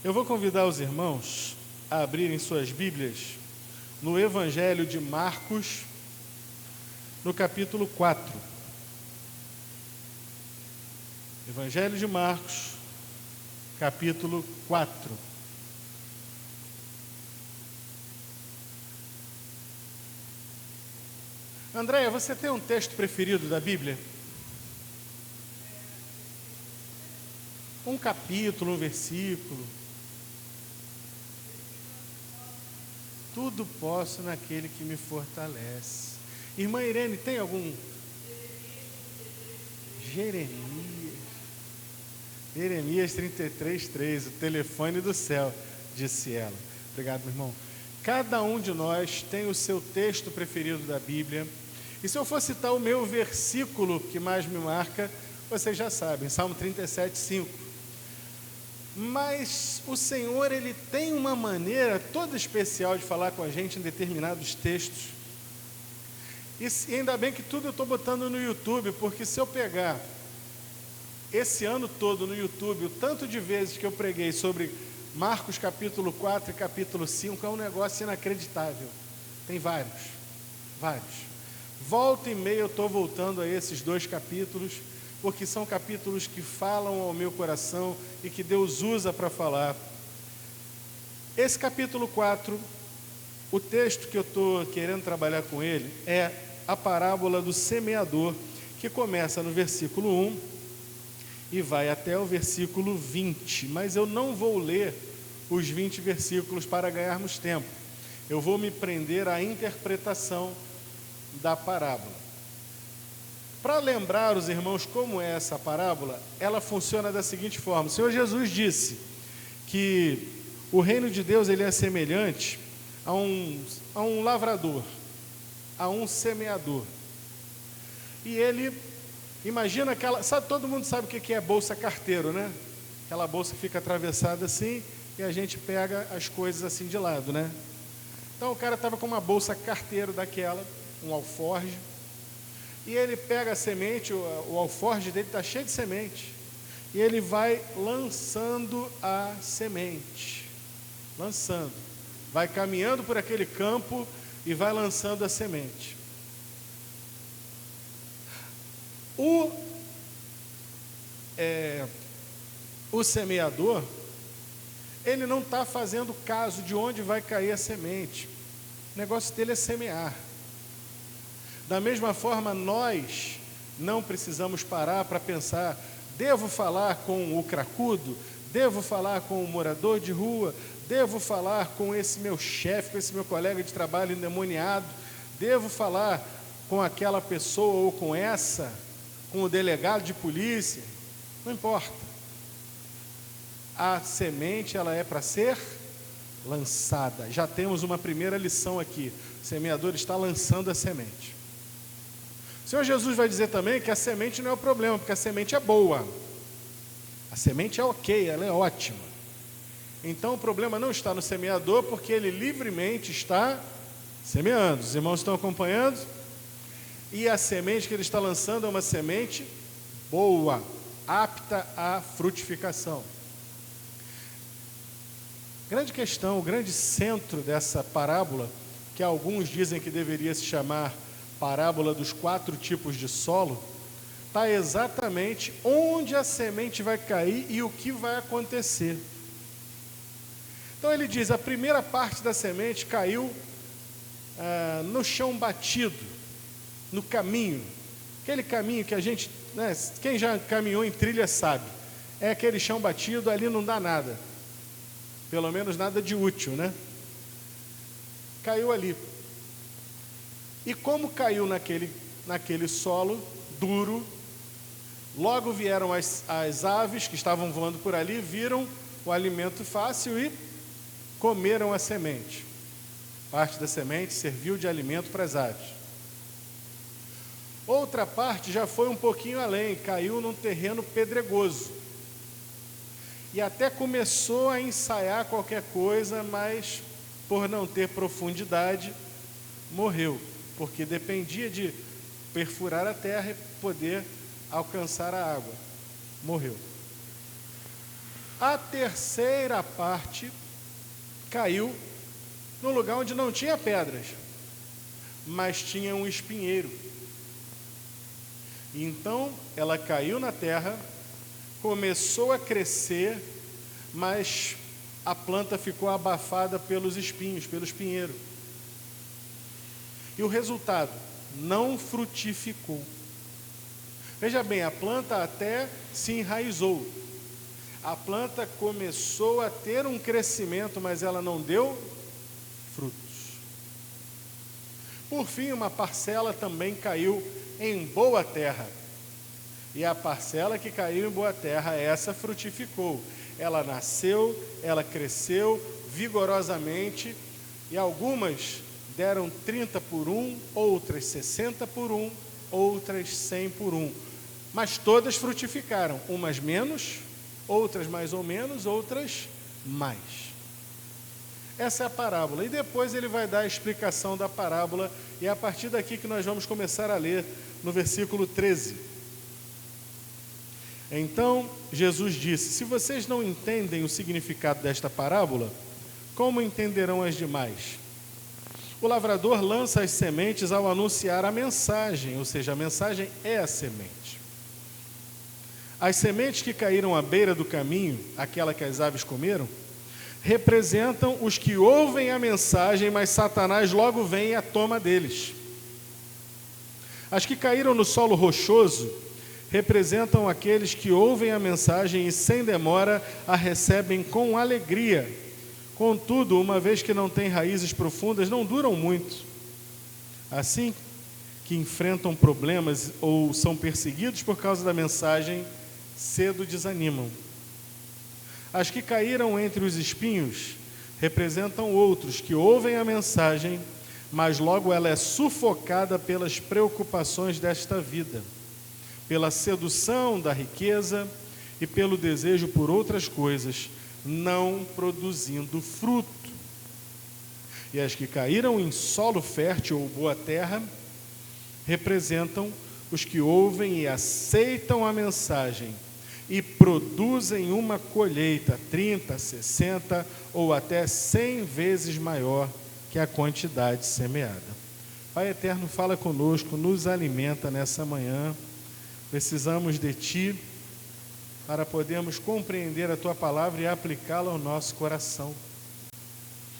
Eu vou convidar os irmãos a abrirem suas Bíblias no Evangelho de Marcos, no capítulo 4. Evangelho de Marcos, capítulo 4. Andréia, você tem um texto preferido da Bíblia? Um capítulo, um versículo. Tudo posso naquele que me fortalece. Irmã Irene, tem algum? Jeremias 33:3, o telefone do céu, disse ela. Obrigado, meu irmão. Cada um de nós tem o seu texto preferido da Bíblia. E se eu for citar o meu versículo que mais me marca, vocês já sabem, Salmo 37:5. Mas o Senhor, Ele tem uma maneira toda especial de falar com a gente em determinados textos. E ainda bem que tudo eu estou botando no YouTube, porque se eu pegar esse ano todo no YouTube, o tanto de vezes que eu preguei sobre Marcos capítulo 4 e capítulo 5, é um negócio inacreditável. Tem vários. Volta e meia eu estou voltando a esses dois capítulos, porque são capítulos que falam ao meu coração e que Deus usa para falar. Esse capítulo 4, o texto que eu estou querendo trabalhar com ele é a parábola do semeador, que começa no versículo 1 e vai até o versículo 20. Mas eu não vou ler os 20 versículos para ganharmos tempo. Eu vou me prender à interpretação da parábola. Para lembrar os irmãos como é essa parábola, ela funciona da seguinte forma. O Senhor Jesus disse que o reino de Deus ele é semelhante a um lavrador, a um semeador. E ele, imagina aquela, todo mundo sabe o que é bolsa carteiro, né? Aquela bolsa que fica atravessada assim e a gente pega as coisas assim de lado, né? Então o cara estava com uma bolsa carteiro daquela, um alforje, e ele pega a semente, o alforje dele está cheio de semente, e ele vai lançando a semente, vai caminhando por aquele campo e vai lançando a semente. O semeador, ele não está fazendo caso de onde vai cair a semente, o negócio dele é semear. Da mesma forma, nós não precisamos parar para pensar, devo falar com o cracudo, devo falar com o morador de rua, devo falar com esse meu chefe, com esse meu colega de trabalho endemoniado, devo falar com aquela pessoa ou com o delegado de polícia, não importa. A semente, ela é para ser lançada. Já temos uma primeira lição aqui, o semeador está lançando a semente. O Senhor Jesus vai dizer também que a semente não é o problema, porque a semente é boa. A semente é ok, ela é ótima. Então o problema não está no semeador, porque ele livremente está semeando. Os irmãos estão acompanhando? E a semente que ele está lançando é uma semente boa, apta à frutificação. Grande questão, o grande centro dessa parábola, que alguns dizem que deveria se chamar parábola dos 4 tipos de solo, está exatamente onde a semente vai cair e o que vai acontecer. Então ele diz, a primeira parte da semente caiu no chão batido, no caminho, aquele caminho que a gente, né, quem já caminhou em trilha sabe, é aquele chão batido, ali não dá nada, pelo menos nada de útil, né? Caiu ali. E como caiu naquele solo duro, logo vieram as aves que estavam voando por ali, viram o alimento fácil e comeram a semente. Parte da semente serviu de alimento para as aves. Outra parte já foi um pouquinho além, caiu num terreno pedregoso. E até começou a ensaiar qualquer coisa, mas por não ter profundidade, morreu. Porque dependia de perfurar a terra e poder alcançar a água. Morreu. A terceira parte caiu no lugar onde não tinha pedras, mas tinha um espinheiro. Então ela caiu na terra, começou a crescer, mas a planta ficou abafada pelos espinhos, pelo espinheiro. E o resultado? Não frutificou. Veja bem, a planta até se enraizou. A planta começou a ter um crescimento, mas ela não deu frutos. Por fim, uma parcela também caiu em boa terra. E a parcela que caiu em boa terra, essa frutificou. Ela nasceu, ela cresceu vigorosamente, e algumas deram 30 por 1, outras 60 por 1, outras 100 por 1. Mas todas frutificaram, umas menos, outras mais ou menos, outras mais. Essa é a parábola. E depois ele vai dar a explicação da parábola, e é a partir daqui que nós vamos começar a ler no versículo 13. Então Jesus disse: se vocês não entendem o significado desta parábola, como entenderão as demais? O lavrador lança as sementes ao anunciar a mensagem, ou seja, a mensagem é a semente. As sementes que caíram à beira do caminho, aquela que as aves comeram, representam os que ouvem a mensagem, mas Satanás logo vem e a toma deles. As que caíram no solo rochoso representam aqueles que ouvem a mensagem e sem demora a recebem com alegria. Contudo, uma vez que não têm raízes profundas, não duram muito. Assim que enfrentam problemas ou são perseguidos por causa da mensagem, cedo desanimam. As que caíram entre os espinhos representam outros que ouvem a mensagem, mas logo ela é sufocada pelas preocupações desta vida, pela sedução da riqueza e pelo desejo por outras coisas, não produzindo fruto. E as que caíram em solo fértil ou boa terra representam os que ouvem e aceitam a mensagem e produzem uma colheita 30, 60 ou até 100 vezes maior que a quantidade semeada. Pai eterno, fala conosco, nos alimenta nessa manhã. Precisamos de Ti para podermos compreender a Tua palavra e aplicá-la ao nosso coração.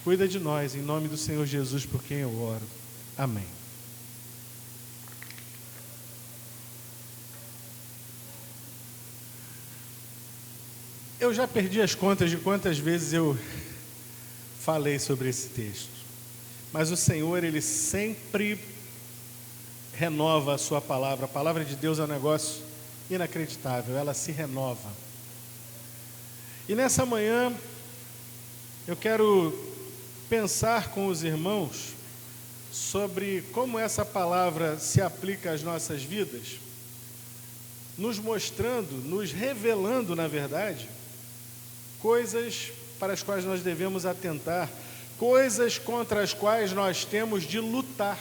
Cuida de nós, em nome do Senhor Jesus, por quem eu oro. Amém. Eu já perdi as contas de quantas vezes eu falei sobre esse texto, mas o Senhor, Ele sempre renova a sua palavra. A palavra de Deus é um negócio inacreditável, ela se renova. E nessa manhã eu quero pensar com os irmãos sobre como essa palavra se aplica às nossas vidas, nos mostrando, nos revelando, na verdade, coisas para as quais nós devemos atentar, coisas contra as quais nós temos de lutar.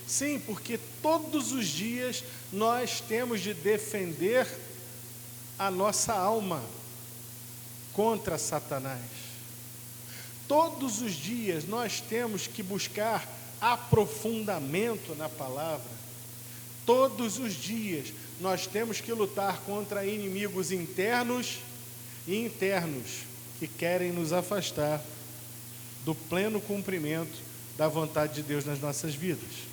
Sim, porque todos os dias nós temos de defender a nossa alma contra Satanás. Todos os dias nós temos que buscar aprofundamento na palavra. Todos os dias nós temos que lutar contra inimigos internos e internos que querem nos afastar do pleno cumprimento da vontade de Deus nas nossas vidas.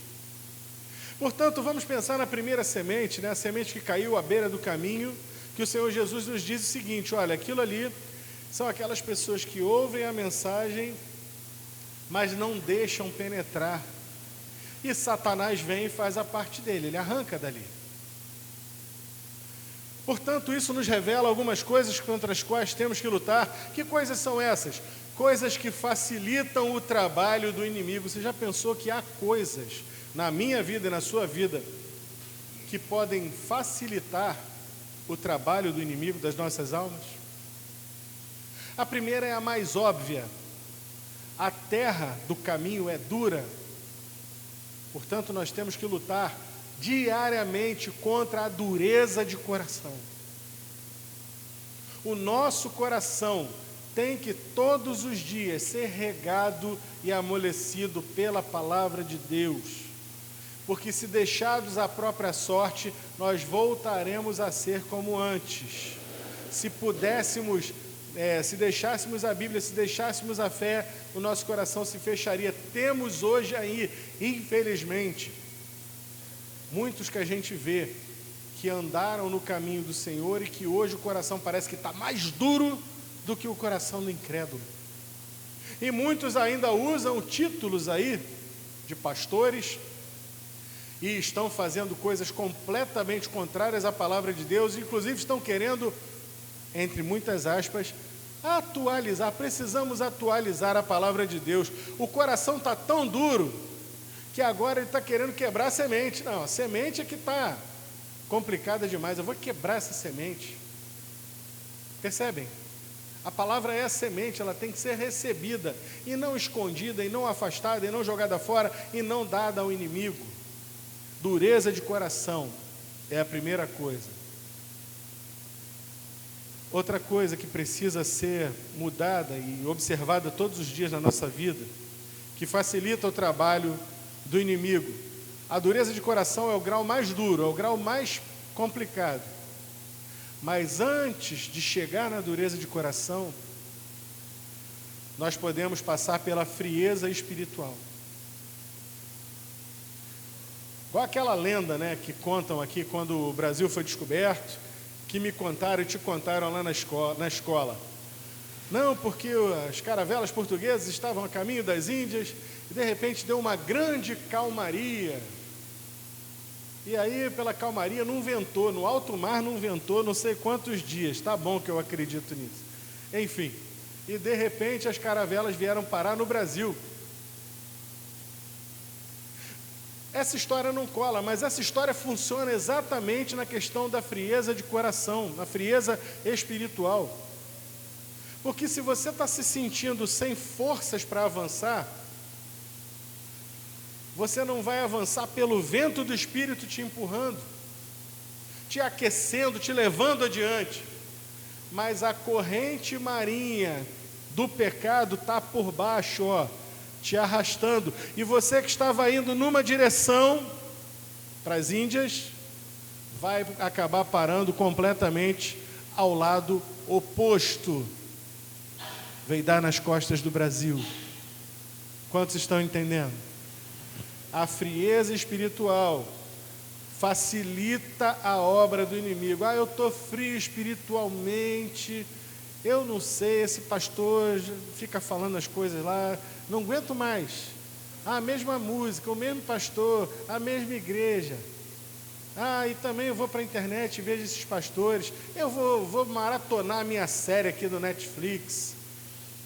Portanto, vamos pensar na primeira semente, né? A semente que caiu à beira do caminho, que o Senhor Jesus nos diz o seguinte: olha, aquilo ali são aquelas pessoas que ouvem a mensagem, mas não deixam penetrar. E Satanás vem e faz a parte dele, ele arranca dali. Portanto, isso nos revela algumas coisas contra as quais temos que lutar. Que coisas são essas? Coisas que facilitam o trabalho do inimigo. Você já pensou que há coisas na minha vida e na sua vida que podem facilitar o trabalho do inimigo das nossas almas? A primeira é a mais óbvia. A terra do caminho é dura. Portanto, nós temos que lutar diariamente contra a dureza de coração. O nosso coração tem que todos os dias ser regado e amolecido pela palavra de Deus, porque se deixados à própria sorte, nós voltaremos a ser como antes. Se pudéssemos, se deixássemos a Bíblia, se deixássemos a fé, o nosso coração se fecharia. Temos hoje aí, infelizmente, muitos que a gente vê que andaram no caminho do Senhor e que hoje o coração parece que está mais duro do que o coração do incrédulo. E muitos ainda usam títulos aí de pastores e estão fazendo coisas completamente contrárias à palavra de Deus, inclusive estão querendo, entre muitas aspas, atualizar. Precisamos atualizar a palavra de Deus. O coração está tão duro que agora ele está querendo quebrar a semente. Não, a semente é que está complicada demais, eu vou quebrar essa semente. Percebem? A palavra é a semente, ela tem que ser recebida, e não escondida, e não afastada, e não jogada fora, e não dada ao inimigo. Dureza de coração é a primeira coisa. Outra coisa que precisa ser mudada e observada todos os dias na nossa vida, que facilita o trabalho do inimigo. A dureza de coração é o grau mais duro, é o grau mais complicado. Mas antes de chegar na dureza de coração, nós podemos passar pela frieza espiritual. Igual aquela lenda, né, que contam aqui quando o Brasil foi descoberto, que me contaram e te contaram lá na escola. Não, porque as caravelas portuguesas estavam a caminho das Índias e de repente deu uma grande calmaria. E aí, pela calmaria, não ventou, no alto mar não ventou não sei quantos dias. Tá bom que eu acredito nisso. Enfim, e de repente as caravelas vieram parar no Brasil. Essa história não cola, mas essa história funciona exatamente na questão da frieza de coração, na frieza espiritual. Porque se você está se sentindo sem forças para avançar, você não vai avançar pelo vento do Espírito te empurrando, te aquecendo, te levando adiante, mas a corrente marinha do pecado está por baixo, ó, te arrastando, e você que estava indo numa direção para as Índias, vai acabar parando completamente ao lado oposto, veio dar nas costas do Brasil. Quantos estão entendendo? A frieza espiritual facilita a obra do inimigo. Eu estou frio espiritualmente, eu não sei, esse pastor fica falando as coisas lá, não aguento mais. A mesma música, o mesmo pastor, a mesma igreja. E também eu vou para a internet e vejo esses pastores, eu vou maratonar a minha série aqui do Netflix,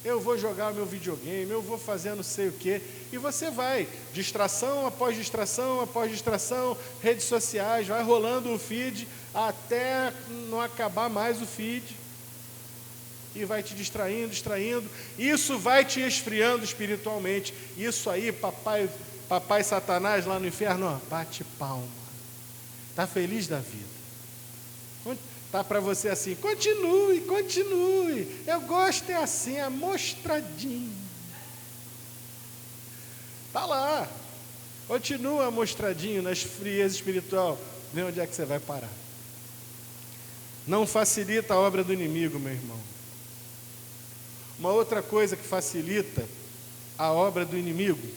eu vou jogar o meu videogame, eu vou fazer não sei o quê, e você vai, distração após distração, após distração, redes sociais, vai rolando o feed, até não acabar mais o feed, e vai te distraindo, isso vai te esfriando espiritualmente. Isso aí, papai Satanás lá no inferno, ó, bate palma, está feliz da vida. Está para você assim, continue, eu gosto é assim, amostradinho. Está lá, continua amostradinho nas friezas espiritual, vê onde é que você vai parar. Não facilita a obra do inimigo, meu irmão. Uma outra coisa que facilita a obra do inimigo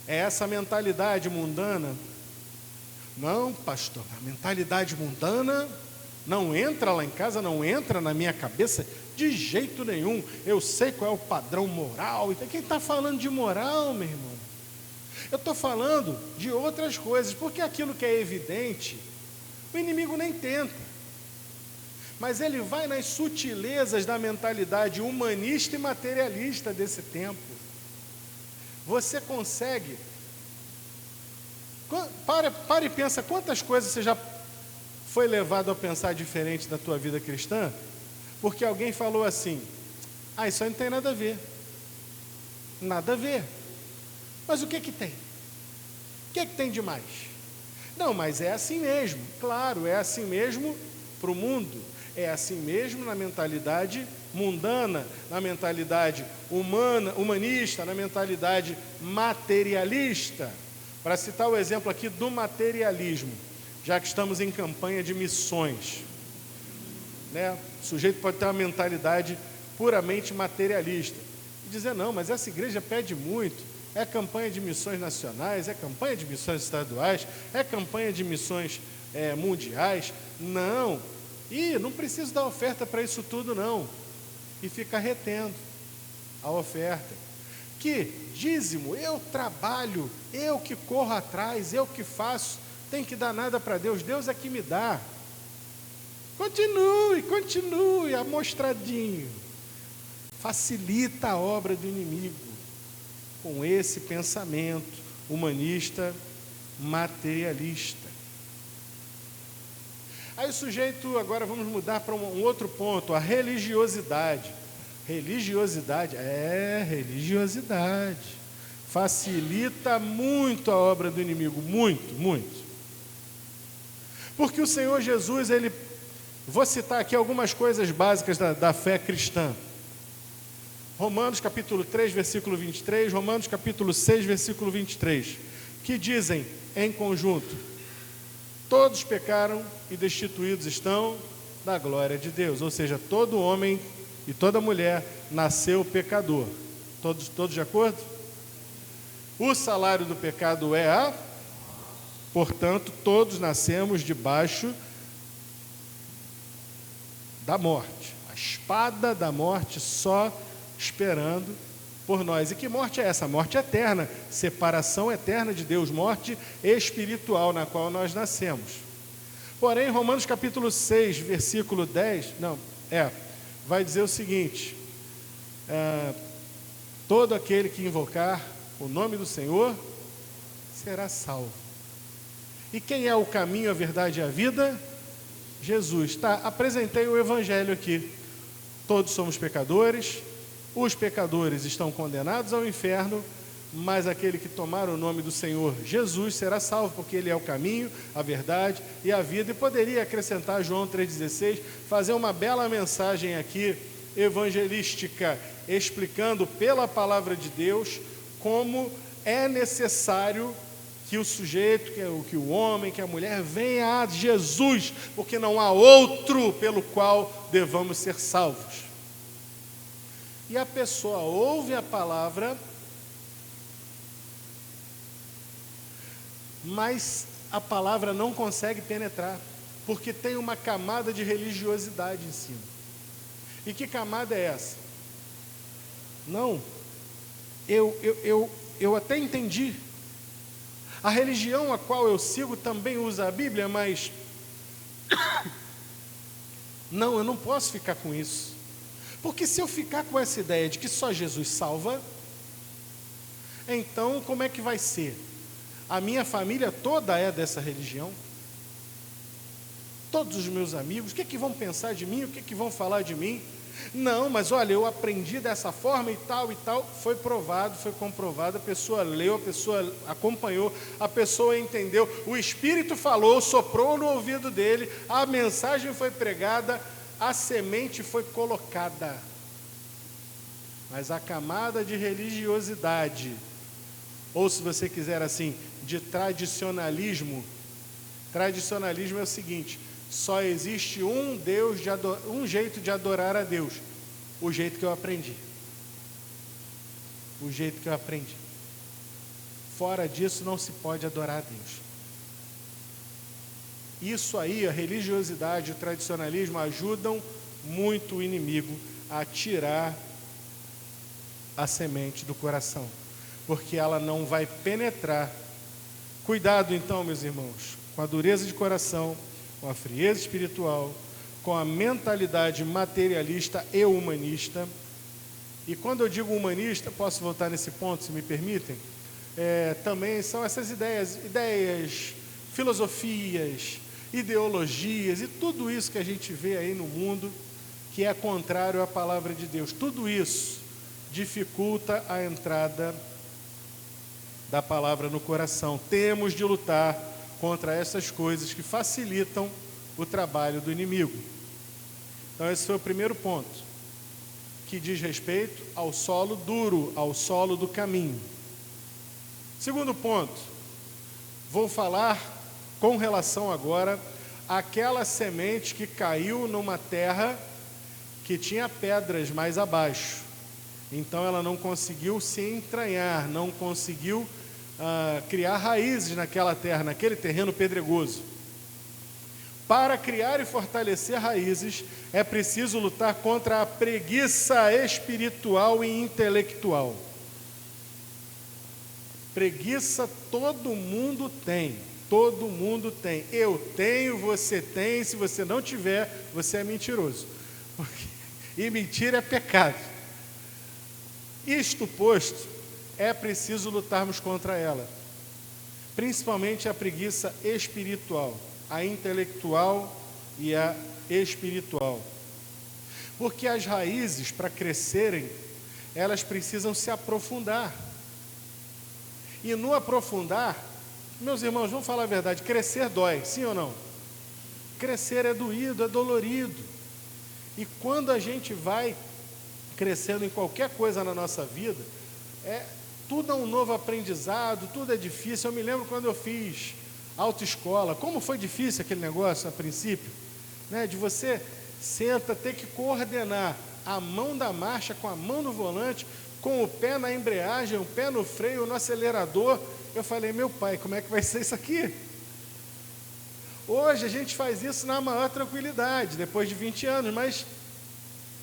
é essa mentalidade mundana. Não, pastor, a mentalidade mundana não entra lá em casa, não entra na minha cabeça de jeito nenhum. Eu sei qual é o padrão moral. Quem está falando de moral, meu irmão? Eu estou falando de outras coisas, porque aquilo que é evidente, o inimigo nem tenta. Mas ele vai nas sutilezas da mentalidade humanista e materialista desse tempo. Você consegue... Para e pensa quantas coisas você já foi levado a pensar diferente da tua vida cristã, porque alguém falou assim, isso aí não tem nada a ver. Nada a ver. Mas o que tem? O que tem de mais? Não, mas é assim mesmo. Claro, é assim mesmo para o mundo. É assim mesmo na mentalidade mundana, na mentalidade humana, humanista, na mentalidade materialista. Para citar o exemplo aqui do materialismo, já que estamos em campanha de missões, né? O sujeito pode ter uma mentalidade puramente materialista e dizer, não, mas essa igreja pede muito, é campanha de missões nacionais, é campanha de missões estaduais, é campanha de missões mundiais. Não, não preciso dar oferta para isso tudo não, e fica retendo a oferta. Que dízimo, eu trabalho, eu que corro atrás, eu que faço, tem que dar nada para Deus, Deus é que me dá. Continue, amostradinho. Facilita a obra do inimigo com esse pensamento humanista, materialista. Aí o sujeito, agora vamos mudar para um outro ponto, a religiosidade. Religiosidade. Facilita muito a obra do inimigo, muito. Porque o Senhor Jesus, vou citar aqui algumas coisas básicas da fé cristã. Romanos capítulo 3, versículo 23, Romanos capítulo 6, versículo 23, que dizem em conjunto: todos pecaram e destituídos estão da glória de Deus. Ou seja, todo homem e toda mulher nasceu pecador. Todos de acordo? O salário do pecado é portanto, todos nascemos debaixo da morte. A espada da morte só esperando por nós. E que morte é essa? Morte eterna, separação eterna de Deus, morte espiritual na qual nós nascemos. Porém, Romanos capítulo 6, versículo 10, vai dizer o seguinte: todo aquele que invocar o nome do Senhor será salvo. E quem é o caminho, a verdade e a vida? Jesus. Apresentei o Evangelho aqui. Todos somos pecadores, os pecadores estão condenados ao inferno, mas aquele que tomar o nome do Senhor Jesus será salvo, porque Ele é o caminho, a verdade e a vida. E poderia acrescentar João 3,16, fazer uma bela mensagem aqui, evangelística, explicando pela palavra de Deus como é necessário que o sujeito, que o homem, que a mulher venha a Jesus, porque não há outro pelo qual devamos ser salvos. E a pessoa ouve a palavra, mas a palavra não consegue penetrar, porque tem uma camada de religiosidade em cima. E que camada é essa? Não, eu até entendi. A religião a qual eu sigo também usa a Bíblia, mas não, eu não posso ficar com isso. Porque se eu ficar com essa ideia de que só Jesus salva, então como é que vai ser? A minha família toda é dessa religião? Todos os meus amigos, o que é que vão pensar de mim? O que é que vão falar de mim? Não, mas olha, eu aprendi dessa forma e tal, foi provado, foi comprovado, a pessoa leu, a pessoa acompanhou, a pessoa entendeu, o Espírito falou, soprou no ouvido dele, a mensagem foi pregada, a semente foi colocada. Mas a camada de religiosidade, ou se você quiser assim, de tradicionalismo é o seguinte: só existe um Deus, um jeito de adorar a Deus, o jeito que eu aprendi. Fora disso não se pode adorar a Deus. Isso aí, a religiosidade, o tradicionalismo ajudam muito o inimigo a tirar a semente do coração, porque ela não vai penetrar. Cuidado então, meus irmãos, com a dureza de coração, com a frieza espiritual, com a mentalidade materialista e humanista. E quando eu digo humanista, posso voltar nesse ponto, se me permitem? Também são essas ideias, filosofias, ideologias e tudo isso que a gente vê aí no mundo que é contrário à palavra de Deus. Tudo isso dificulta a entrada da palavra no coração. Temos de lutar contra essas coisas que facilitam o trabalho do inimigo. Então esse foi o primeiro ponto, que diz respeito ao solo duro, ao solo do caminho. Segundo ponto, vou falar com relação agora àquela semente que caiu numa terra que tinha pedras mais abaixo. Então ela não conseguiu se entranhar, não conseguiu criar raízes naquela terra, naquele terreno pedregoso. Para criar e fortalecer raízes, é preciso lutar contra a preguiça espiritual e intelectual. Preguiça todo mundo tem, todo mundo tem. Eu tenho, você tem, se você não tiver, você é mentiroso. E mentira é pecado. Isto posto, é preciso lutarmos contra ela, principalmente a preguiça espiritual, a intelectual e a espiritual. Porque as raízes, para crescerem, elas precisam se aprofundar. E no aprofundar, meus irmãos, vamos falar a verdade, crescer dói, sim ou não? Crescer é doído, é dolorido. E quando a gente vai crescendo em qualquer coisa na nossa vida, tudo é um novo aprendizado, tudo é difícil. Eu me lembro quando eu fiz autoescola, como foi difícil aquele negócio a princípio, né? De você ter que coordenar a mão da marcha com a mão no volante, com o pé na embreagem, o pé no freio, no acelerador. Eu falei, meu pai, como é que vai ser isso aqui? Hoje a gente faz isso na maior tranquilidade, depois de 20 anos, mas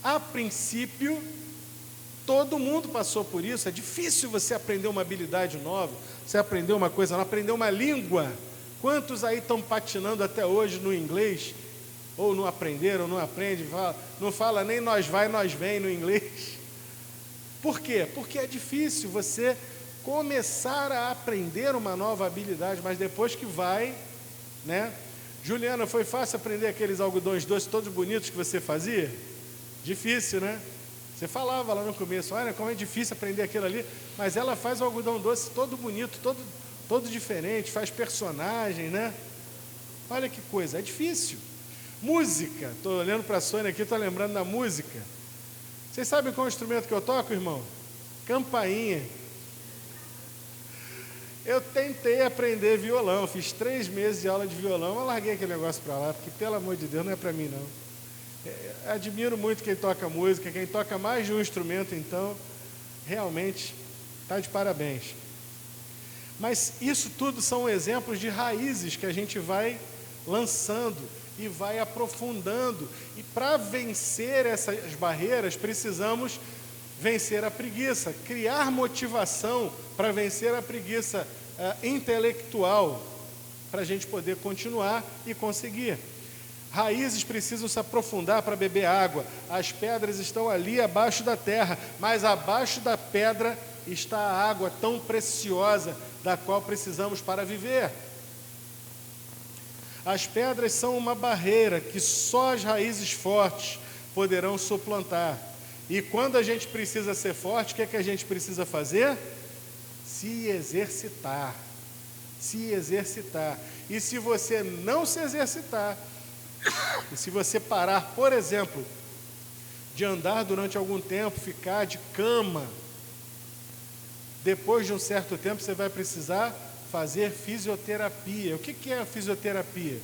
a princípio todo mundo passou por isso. É difícil você aprender uma habilidade nova, você aprender uma coisa nova, aprender uma língua. Quantos aí estão patinando até hoje no inglês? Ou não aprenderam, não aprende, não fala nem nós vai, nós vem no inglês. Por quê? Porque é difícil você começar a aprender uma nova habilidade, mas depois que vai, né? Juliana, foi fácil aprender aqueles algodões doces todos bonitos que você fazia? Difícil, né? Você falava lá no começo, olha como é difícil aprender aquilo ali, mas ela faz o algodão doce todo bonito, todo diferente, faz personagem, né? Olha que coisa, é difícil. Música, estou olhando para a Sônia aqui, estou lembrando da música. Vocês sabem qual é o instrumento que eu toco, irmão? Campainha. Eu tentei aprender violão, fiz 3 meses de aula de violão, mas larguei aquele negócio para lá, porque pelo amor de Deus não é para mim não. Admiro muito quem toca música, quem toca mais de um instrumento, então realmente está de parabéns. Mas isso tudo são exemplos de raízes que a gente vai lançando e vai aprofundando. E para vencer essas barreiras, precisamos vencer a preguiça, criar motivação para vencer a preguiça intelectual, para a gente poder continuar e conseguir. Raízes precisam se aprofundar para beber água. As pedras estão ali abaixo da terra, mas abaixo da pedra está a água tão preciosa da qual precisamos para viver. As pedras são uma barreira que só as raízes fortes poderão suplantar. E quando a gente precisa ser forte, o que é que a gente precisa fazer? Se exercitar. Se exercitar. E se você não se exercitar, e se você parar, por exemplo, de andar durante algum tempo, ficar de cama, depois de um certo tempo você vai precisar fazer fisioterapia. O que é a fisioterapia?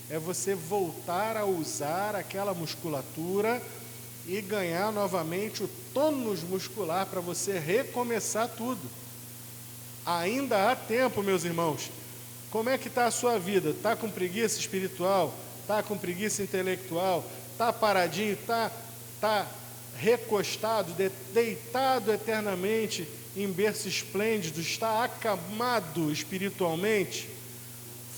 É você voltar a usar aquela musculatura e ganhar novamente o tônus muscular para você recomeçar tudo. Ainda há tempo, meus irmãos. Como é que está a sua vida? Está com preguiça espiritual? Está com preguiça intelectual? Está paradinho? Está recostado, deitado eternamente em berço esplêndido? Está acamado espiritualmente?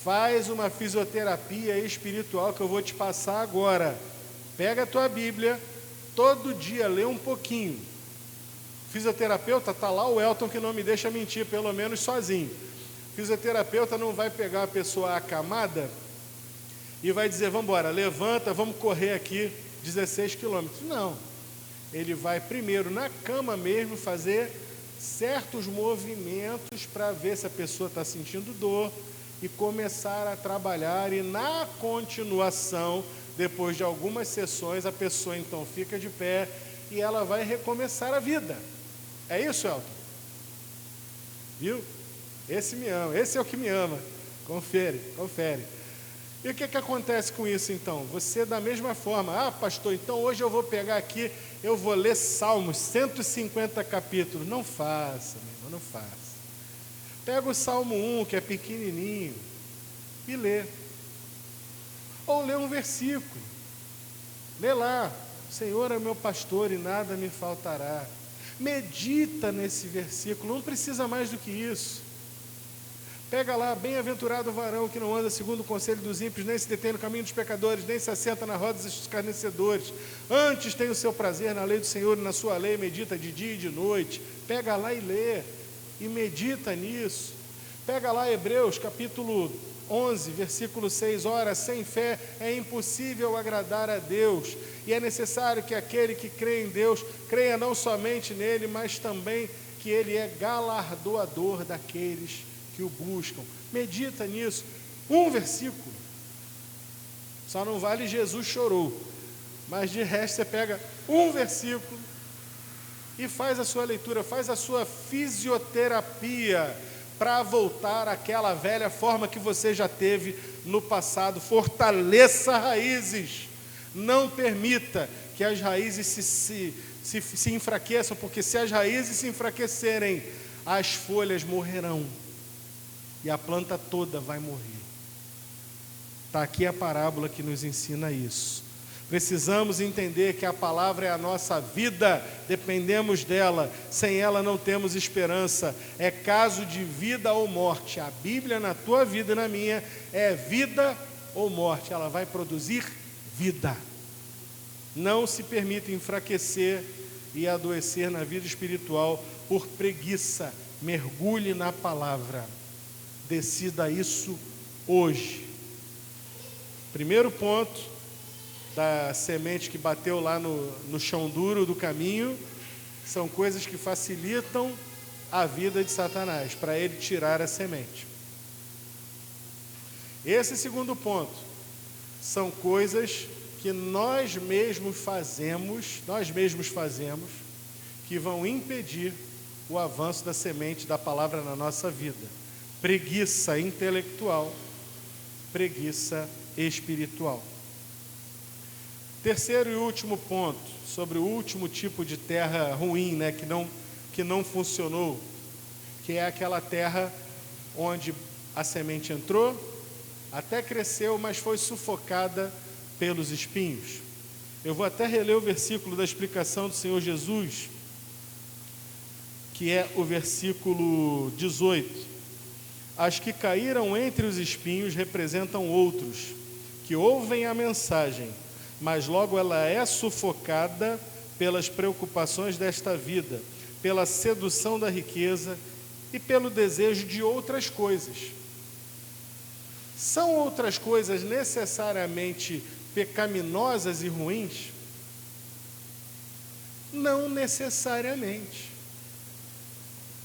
Faz uma fisioterapia espiritual que eu vou te passar agora. Pega a tua Bíblia, todo dia lê um pouquinho. Fisioterapeuta, está lá o Elton que não me deixa mentir, pelo menos sozinho. Fisioterapeuta não vai pegar a pessoa acamada e vai dizer, vamos embora, levanta, vamos correr aqui 16 quilômetros. Não. Ele vai primeiro na cama mesmo fazer certos movimentos para ver se a pessoa está sentindo dor e começar a trabalhar, e na continuação Depois de algumas sessões, a pessoa então fica de pé e ela vai recomeçar a vida. É isso, Elton? Viu? Esse me ama, esse é o que me ama. Confere. E o que acontece com isso então? Você da mesma forma, pastor, então hoje eu vou pegar aqui, eu vou ler Salmos, 150 capítulos. Não faça, meu irmão, não faça. Pega o Salmo 1, que é pequenininho, e lê. Ou lê um versículo. Lê lá, Senhor é meu pastor e nada me faltará. Medita nesse versículo, não precisa mais do que isso. Pega lá, bem-aventurado o varão que não anda segundo o conselho dos ímpios, nem se detém no caminho dos pecadores, nem se assenta na roda dos escarnecedores. Antes tem o seu prazer na lei do Senhor e na sua lei medita de dia e de noite. Pega lá e lê, e medita nisso. Pega lá Hebreus, capítulo 11, versículo 6. Ora, sem fé é impossível agradar a Deus, e é necessário que aquele que crê em Deus, creia não somente nele, mas também que ele é galardoador daqueles que o buscam. Medita nisso. Um versículo. Só não vale Jesus chorou. Mas de resto você pega um versículo e faz a sua leitura, faz a sua fisioterapia para voltar àquela velha forma que você já teve no passado. Fortaleça raízes. Não permita que as raízes se enfraqueçam, porque se as raízes se enfraquecerem, as folhas morrerão. E a planta toda vai morrer. Está aqui a parábola que nos ensina isso. Precisamos entender que a palavra é a nossa vida, dependemos dela, sem ela não temos esperança. É caso de vida ou morte. A Bíblia na tua vida e na minha é vida ou morte. Ela vai produzir vida. Não se permita enfraquecer e adoecer na vida espiritual por preguiça. Mergulhe na palavra. Decida isso hoje. Primeiro ponto da semente que bateu lá no chão duro do caminho, são coisas que facilitam a vida de Satanás, para ele tirar a semente. Esse segundo ponto, são coisas que nós mesmos fazemos, que vão impedir o avanço da semente da palavra na nossa vida. Preguiça intelectual, preguiça espiritual. Terceiro e último ponto, sobre o último tipo de terra ruim, que não funcionou, que é aquela terra onde a semente entrou, até cresceu, mas foi sufocada pelos espinhos. Eu vou até reler o versículo da explicação do Senhor Jesus, que é o versículo 18. As que caíram entre os espinhos representam outros, que ouvem a mensagem, mas logo ela é sufocada pelas preocupações desta vida, pela sedução da riqueza e pelo desejo de outras coisas. São outras coisas necessariamente pecaminosas e ruins? Não necessariamente.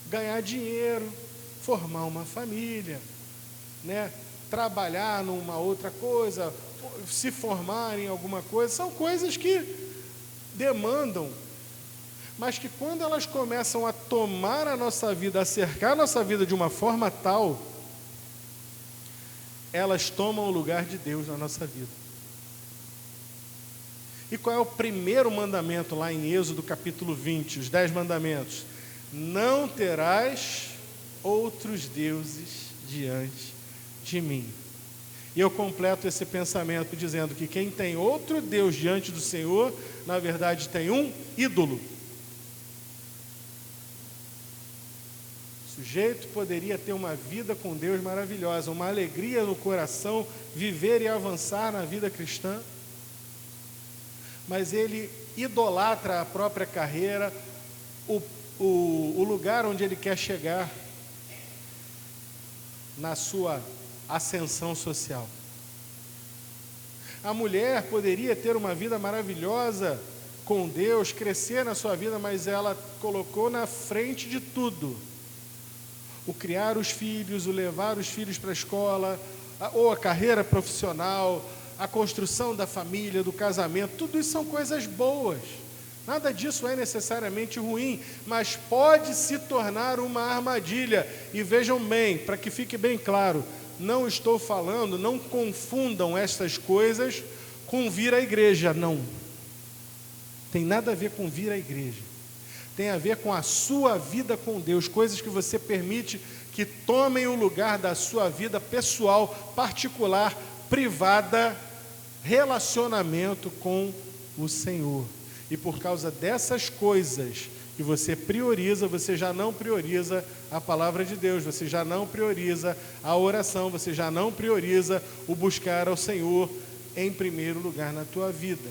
Ganhar dinheiro, formar uma família, trabalhar numa outra coisa, se formar em alguma coisa, são coisas que demandam, mas que quando elas começam a tomar a nossa vida, a cercar a nossa vida de uma forma tal, elas tomam o lugar de Deus na nossa vida. E qual é o primeiro mandamento lá em Êxodo capítulo 20, os 10 mandamentos? Não terás outros deuses diante de mim. E eu completo esse pensamento dizendo que quem tem outro Deus diante do Senhor, na verdade tem um ídolo. O sujeito poderia ter uma vida com Deus maravilhosa, uma alegria no coração, viver e avançar na vida cristã, mas ele idolatra a própria carreira, o lugar onde ele quer chegar na sua ascensão social. A mulher poderia ter uma vida maravilhosa com Deus, crescer na sua vida, mas ela colocou na frente de tudo o criar os filhos, o levar os filhos para a escola, ou a carreira profissional, a construção da família, do casamento, tudo isso são coisas boas. Nada disso é necessariamente ruim, mas pode se tornar uma armadilha. E vejam bem, para que fique bem claro, não estou falando, não confundam estas coisas com vir à igreja, não. Tem nada a ver com vir à igreja. Tem a ver com a sua vida com Deus, coisas que você permite que tomem o lugar da sua vida pessoal, particular, privada, relacionamento com o Senhor. E por causa dessas coisas que você prioriza, você já não prioriza a palavra de Deus, você já não prioriza a oração, você já não prioriza o buscar ao Senhor em primeiro lugar na tua vida,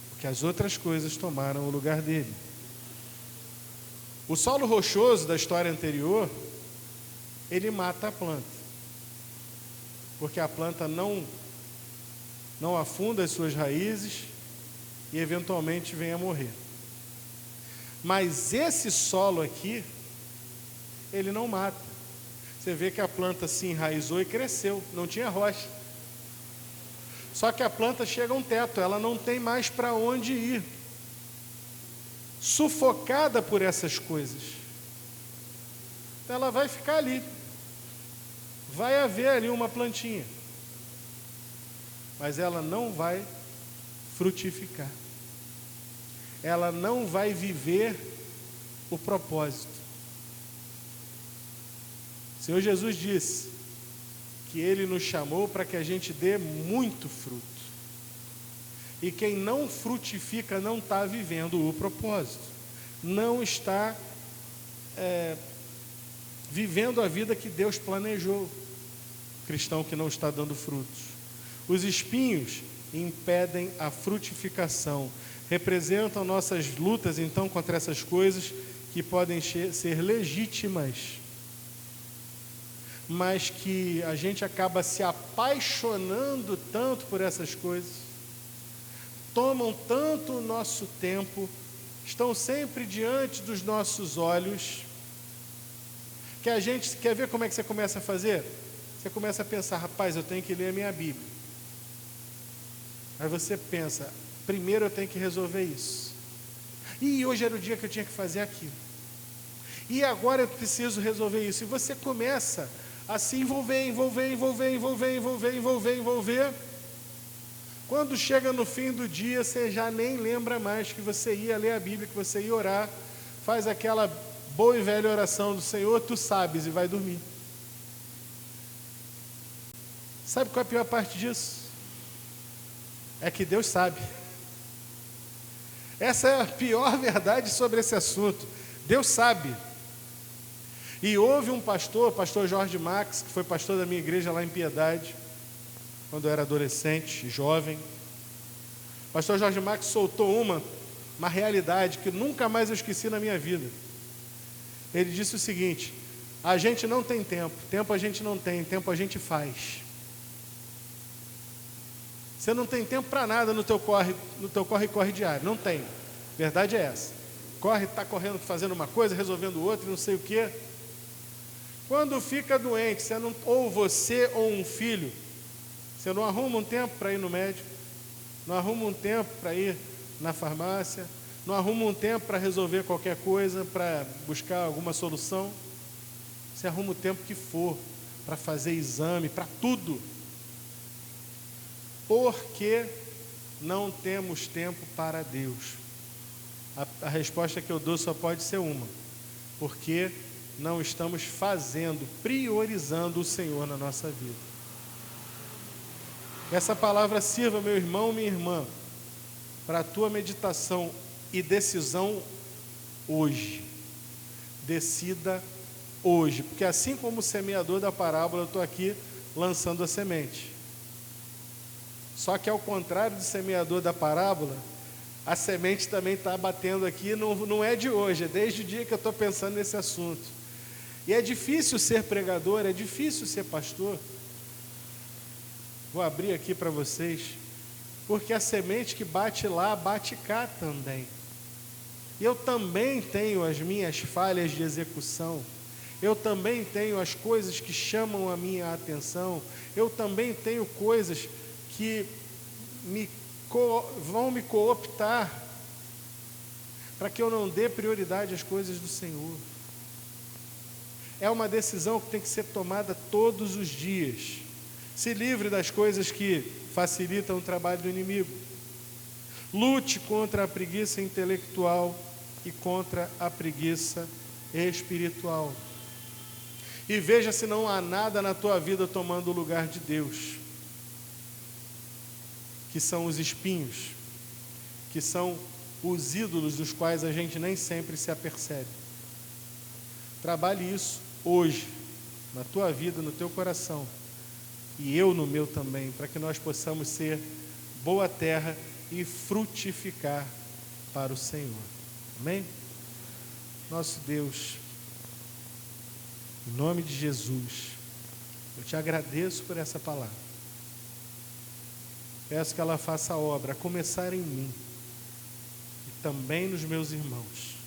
porque as outras coisas tomaram o lugar dele. O solo rochoso da história anterior, ele mata a planta, porque a planta não afunda as suas raízes e eventualmente vem a morrer. Mas esse solo aqui, ele não mata. Você vê que a planta se enraizou e cresceu, não tinha rocha. Só que a planta chega a um teto, ela não tem mais para onde ir. Sufocada por essas coisas. Ela vai ficar ali. Vai haver ali uma plantinha. Mas ela não vai frutificar. Ela não vai viver o propósito. O Senhor Jesus disse que Ele nos chamou para que a gente dê muito fruto. E quem não frutifica não está vivendo o propósito. Não está vivendo a vida que Deus planejou. O cristão que não está dando frutos. Os espinhos impedem a frutificação. Representam nossas lutas, então, contra essas coisas que podem ser legítimas, mas que a gente acaba se apaixonando tanto por essas coisas, tomam tanto o nosso tempo, estão sempre diante dos nossos olhos, que a gente quer ver como é que você começa a fazer? Você começa a pensar, rapaz, eu tenho que ler a minha Bíblia. Aí você pensa, primeiro eu tenho que resolver isso. E hoje era o dia que eu tinha que fazer aquilo. E agora eu preciso resolver isso. E você começa a se envolver. Quando chega no fim do dia, você já nem lembra mais que você ia ler a Bíblia, que você ia orar, faz aquela boa e velha oração do Senhor, tu sabes, e vai dormir. Sabe qual é a pior parte disso? É que Deus sabe. Essa é a pior verdade sobre esse assunto. Deus sabe. E houve um pastor, pastor Jorge Max, que foi pastor da minha igreja lá em Piedade, quando eu era adolescente, jovem. Pastor Jorge Max soltou uma realidade que nunca mais eu esqueci na minha vida. Ele disse o seguinte: a gente não tem tempo, tempo a gente não tem, tempo a gente faz. Você não tem tempo para nada no teu corre diário, não tem. Verdade é essa. Está correndo, fazendo uma coisa, resolvendo outra, não sei o quê. Quando fica doente, ou você ou um filho, você não arruma um tempo para ir no médico, não arruma um tempo para ir na farmácia, não arruma um tempo para resolver qualquer coisa, para buscar alguma solução. Você arruma o tempo que for para fazer exame, para tudo. Porque não temos tempo para Deus? A resposta que eu dou só pode ser uma: porque não estamos priorizando o Senhor na nossa vida. Que essa palavra sirva, meu irmão, minha irmã, para a tua meditação e decisão hoje. Decida hoje, porque assim como o semeador da parábola, eu estou aqui lançando a semente. Só que ao contrário do semeador da parábola, a semente também está batendo aqui, não é de hoje, é desde o dia que eu estou pensando nesse assunto. E é difícil ser pregador, é difícil ser pastor. Vou abrir aqui para vocês, porque a semente que bate lá, bate cá também. E eu também tenho as minhas falhas de execução. Eu também tenho as coisas que chamam a minha atenção. Eu também tenho coisas que vão me cooptar para que eu não dê prioridade às coisas do Senhor. É uma decisão que tem que ser tomada todos os dias. Se livre das coisas que facilitam o trabalho do inimigo. Lute contra a preguiça intelectual e contra a preguiça espiritual. E veja se não há nada na tua vida tomando o lugar de Deus, que são os espinhos, que são os ídolos dos quais a gente nem sempre se apercebe. Trabalhe isso hoje, na tua vida, no teu coração, e eu no meu também, para que nós possamos ser boa terra e frutificar para o Senhor. Amém? Nosso Deus, em nome de Jesus, eu te agradeço por essa palavra. Peço que ela faça a obra, a começar em mim e também nos meus irmãos.